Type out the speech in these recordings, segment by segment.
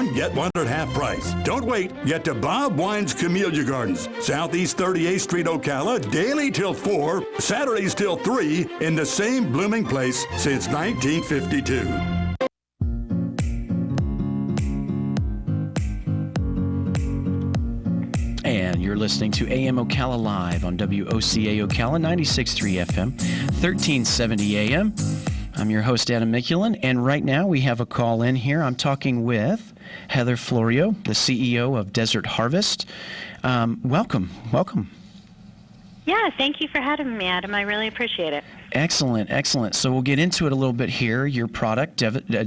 one, get one at half price. Don't wait. Get to Bob Wine's Camellia Gardens, Southeast 38th Street, Ocala, daily till 4, Saturdays till 3, in the same blooming place since 1952. And you're listening to AM Ocala Live on WOCA Ocala 96.3 FM, 1370 AM. I'm your host, Adam Mickulin, and right now we have a call in here. I'm talking with Haether Florio, the CEO of Desert Harvest. Welcome. Yeah, thank you for having me, Adam. I really appreciate it. Excellent. So we'll get into it a little bit here. Your product,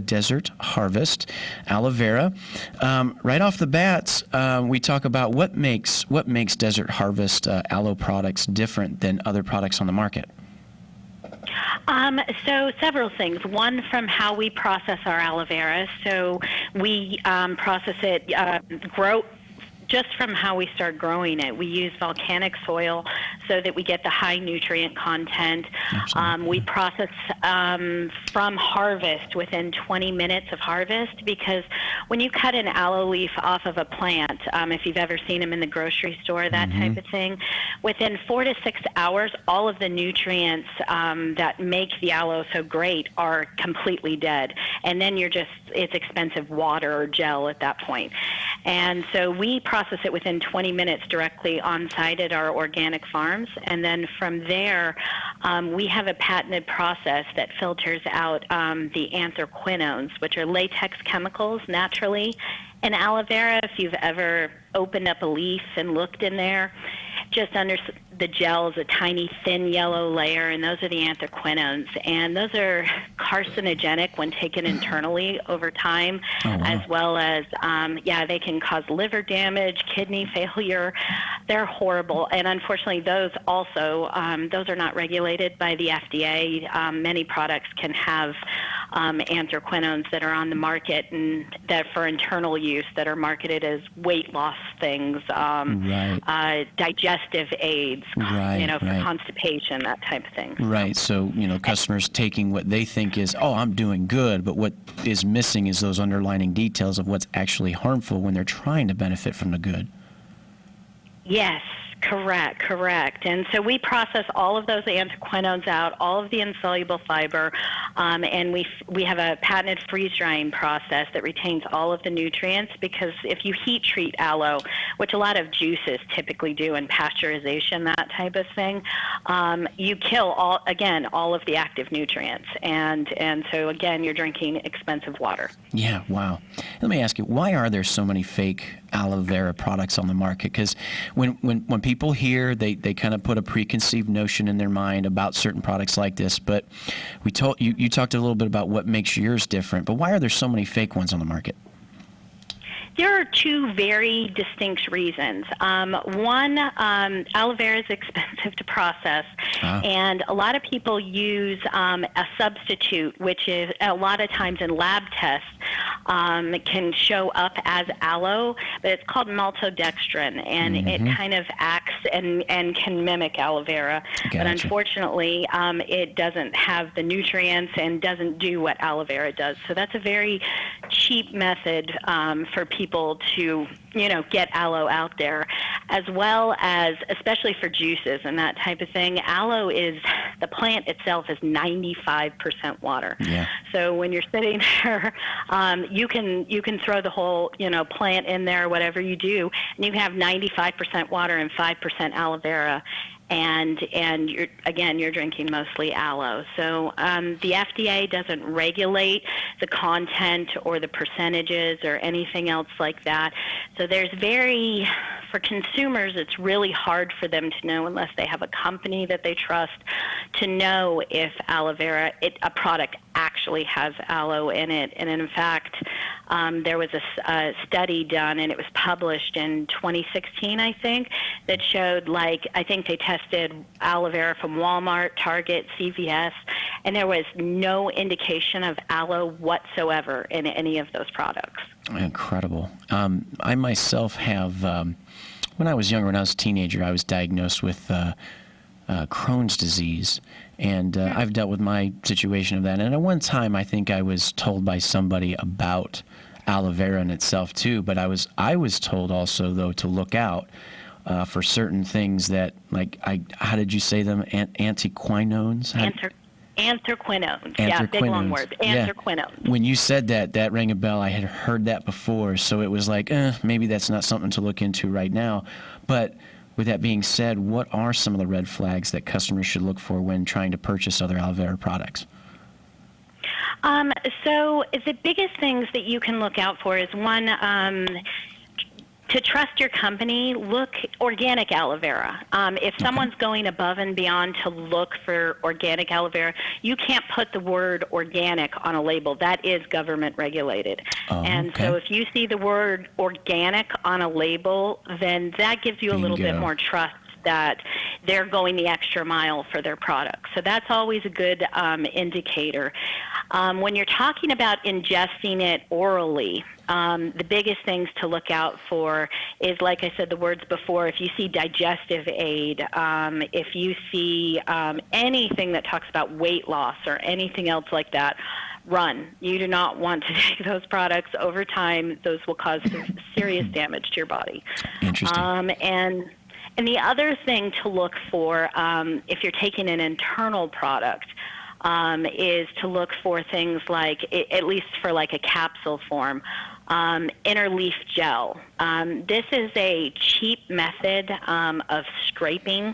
Desert Harvest, aloe vera. Right off the bat, we talk about what makes Desert Harvest aloe products different than other products on the market. So several things. One, from how we process our aloe vera. So we process it, grow. Just from how we start growing it, we use volcanic soil so that we get the high nutrient content. We process from harvest within 20 minutes of harvest, because when you cut an aloe leaf off of a plant, if you've ever seen them in the grocery store, that type of thing, within 4 to 6 hours, all of the nutrients that make the aloe so great are completely dead. And then it's expensive water or gel at that point. And so we process it within 20 minutes directly on site at our organic farms. And then from there, we have a patented process that filters out the anthraquinones, which are latex chemicals naturally in aloe vera. If you've ever opened up a leaf and looked in there, just under the gel is a tiny thin yellow layer, and those are the anthraquinones. And those are carcinogenic when taken internally over time, as well as, they can cause liver damage, kidney failure. They're horrible. And unfortunately, those also, those are not regulated by the FDA. Many products can have anthraquinones that are on the market and that for internal use that are marketed as weight loss things, digestive aids, for constipation, that type of thing. Right. So, customers taking what they think is, I'm doing good, but what is missing is those underlining details of what's actually harmful when they're trying to benefit from the good. Yes. Correct. And so we process all of those anthraquinones out, all of the insoluble fiber, and we have a patented freeze-drying process that retains all of the nutrients, because if you heat treat aloe, which a lot of juices typically do in pasteurization, that type of thing, you kill all of the active nutrients. And so, again, you're drinking expensive water. Yeah, wow. Let me ask you, why are there so many fake aloe vera products on the market? Because when people hear, they kind of put a preconceived notion in their mind about certain products like this. But you talked a little bit about what makes yours different. But why are there so many fake ones on the market? There are two very distinct reasons. One, aloe vera is expensive to process, and a lot of people use a substitute, which is a lot of times in lab tests can show up as aloe, but it's called maltodextrin, and it kind of acts and can mimic aloe vera. Gotcha. But unfortunately, it doesn't have the nutrients and doesn't do what aloe vera does. So that's a very cheap method for people to, get aloe out there, as well as, especially for juices and that type of thing. Aloe the plant itself is 95% water. Yeah. So when you're sitting there, you can throw the whole, plant in there, whatever you do, and you can have 95% water and 5% aloe vera. And you're drinking mostly aloe. So the FDA doesn't regulate the content or the percentages or anything else like that. So for consumers, it's really hard for them to know, unless they have a company that they trust, to know if aloe vera, a product actually has aloe in it. And in fact, there was a study done, and it was published in 2016, I think, that showed, I think they tested aloe vera from Walmart, Target, CVS, and there was no indication of aloe whatsoever in any of those products. Incredible. I myself have, when I was younger, when I was a teenager, I was diagnosed with Crohn's disease, and I've dealt with my situation of that. And at one time, I think I was told by somebody about aloe vera in itself too. But I was told also though to look out for certain things that, like, how did you say them? Antiquinones? Anthraquinones. Yeah, big long word. Anthraquinones. Yeah. When you said that rang a bell. I had heard that before, so it was like, maybe that's not something to look into right now. But with that being said, what are some of the red flags that customers should look for when trying to purchase other aloe vera products? So the biggest things that you can look out for is one, to trust your company, look organic aloe vera. If someone's going above and beyond to look for organic aloe vera, you can't put the word organic on a label. That is government regulated. So if you see the word organic on a label, then that gives you a little bit more trust that they're going the extra mile for their product. So that's always a good indicator. When you're talking about ingesting it orally, the biggest things to look out for is, like I said the words before, if you see digestive aid, if you see anything that talks about weight loss or anything else like that, run. You do not want to take those products over time. Those will cause serious damage to your body. Interesting. And the other thing to look for, if you're taking an internal product, is to look for things like, at least for like a capsule form, inner leaf gel. This is a cheap method of scraping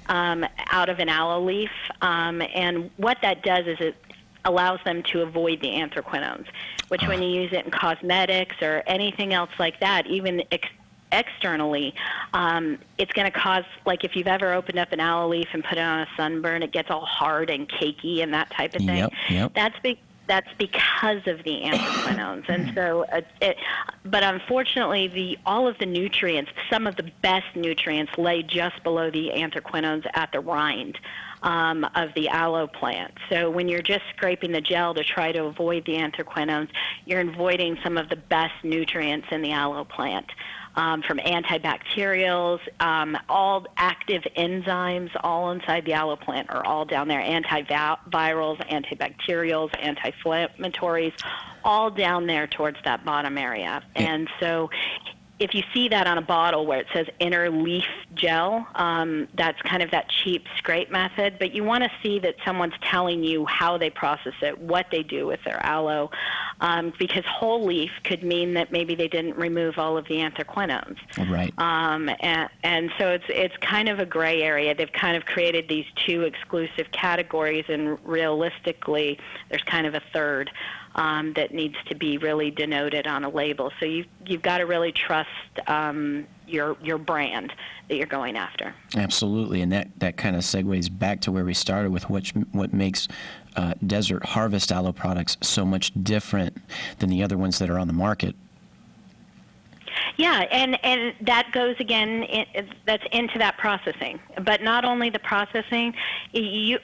out of an aloe leaf, and what that does is it allows them to avoid the anthraquinones, which when you use it in cosmetics or anything else like that, even externally, it's going to cause, like if you've ever opened up an aloe leaf and put it on a sunburn, it gets all hard and cakey and that type of thing. Yep. That's because of the anthraquinones. And so, but unfortunately, all of the nutrients, some of the best nutrients lay just below the anthraquinones at the rind of the aloe plant. So when you're just scraping the gel to try to avoid the anthraquinones, you're avoiding some of the best nutrients in the aloe plant. From antibacterials, all active enzymes, all inside the aloe plant are all down there. Antivirals, antibacterials, anti-inflammatories, all down there towards that bottom area. And so if you see that on a bottle where it says inner leaf gel, that's kind of that cheap scrape method. But you want to see that someone's telling you how they process it, what they do with their aloe, because whole leaf could mean that maybe they didn't remove all of the anthraquinones. Right. And so it's kind of a gray area. They've kind of created these two exclusive categories, and realistically, there's kind of a third that needs to be really denoted on a label. So you've got to really trust your brand that you're going after. Absolutely, and that kind of segues back to where we started with what makes Desert Harvest aloe products so much different than the other ones that are on the market. Yeah, and that goes again. That's into that processing, but not only the processing.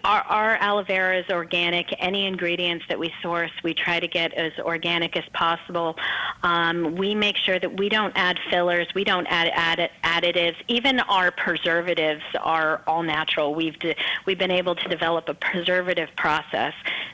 Our aloe vera is organic. Any ingredients that we source, we try to get as organic as possible. We make sure that we don't add fillers, we don't add additives. Even our preservatives are all natural. We've been able to develop a preservative process.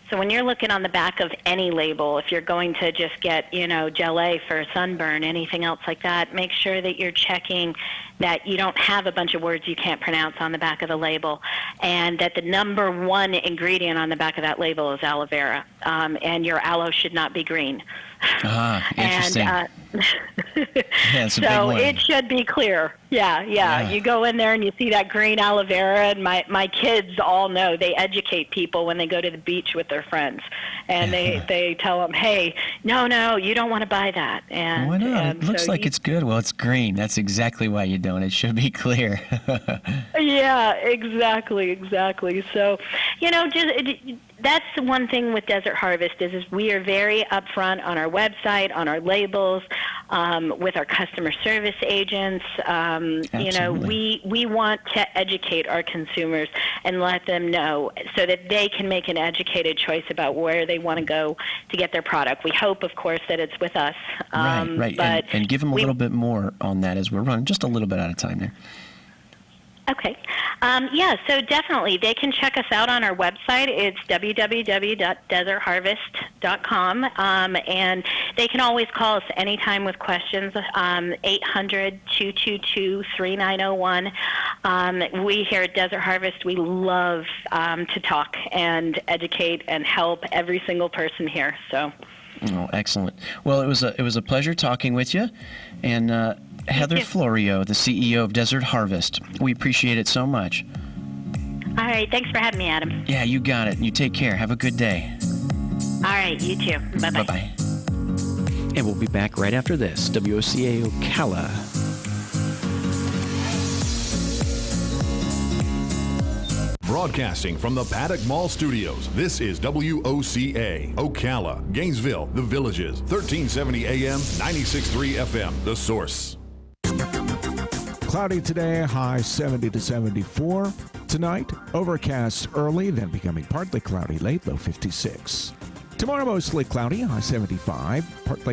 So when you're looking on the back of any label, if you're going to just get, Gelée for a sunburn, anything else like that, make sure that you're checking that you don't have a bunch of words you can't pronounce on the back of the label, and that the number one ingredient on the back of that label is aloe vera, and your aloe should not be green. Interesting. And, yeah, it's a so big one. it should be clear. Yeah. You go in there and you see that green aloe vera, and my kids all know. They educate people when they go to the beach with their friends, and they tell them, hey, no, you don't want to buy that. And why not? It looks like it's good. Well, it's green. That's exactly why you don't. It should be clear. Yeah, exactly. So, that's the one thing with Desert Harvest is we are very upfront on our website, on our labels, with our customer service agents. We want to educate our consumers and let them know so that they can make an educated choice about where they want to go to get their product. We hope, of course, that it's with us. Right. But and give them a little bit more on that as we're running just a little bit out of time there. Okay. Yeah, so definitely. They can check us out on our website. It's www.desertharvest.com. And they can always call us anytime with questions, 800-222-3901. We here at Desert Harvest, we love to talk and educate and help every single person here. So. Oh, excellent. Well, it was a pleasure talking with you. And Heather Florio, the CEO of Desert Harvest. We appreciate it so much. All right. Thanks for having me, Adam. Yeah, you got it. You take care. Have a good day. All right. You too. Bye-bye. Bye-bye. And we'll be back right after this. WOCA Ocala. Broadcasting from the Paddock Mall Studios, this is WOCA, Ocala, Gainesville, The Villages, 1370 AM, 96.3 FM, The Source. Cloudy today, high 70 to 74. Tonight, overcast early, then becoming partly cloudy late, low 56. Tomorrow, mostly cloudy, high 75, partly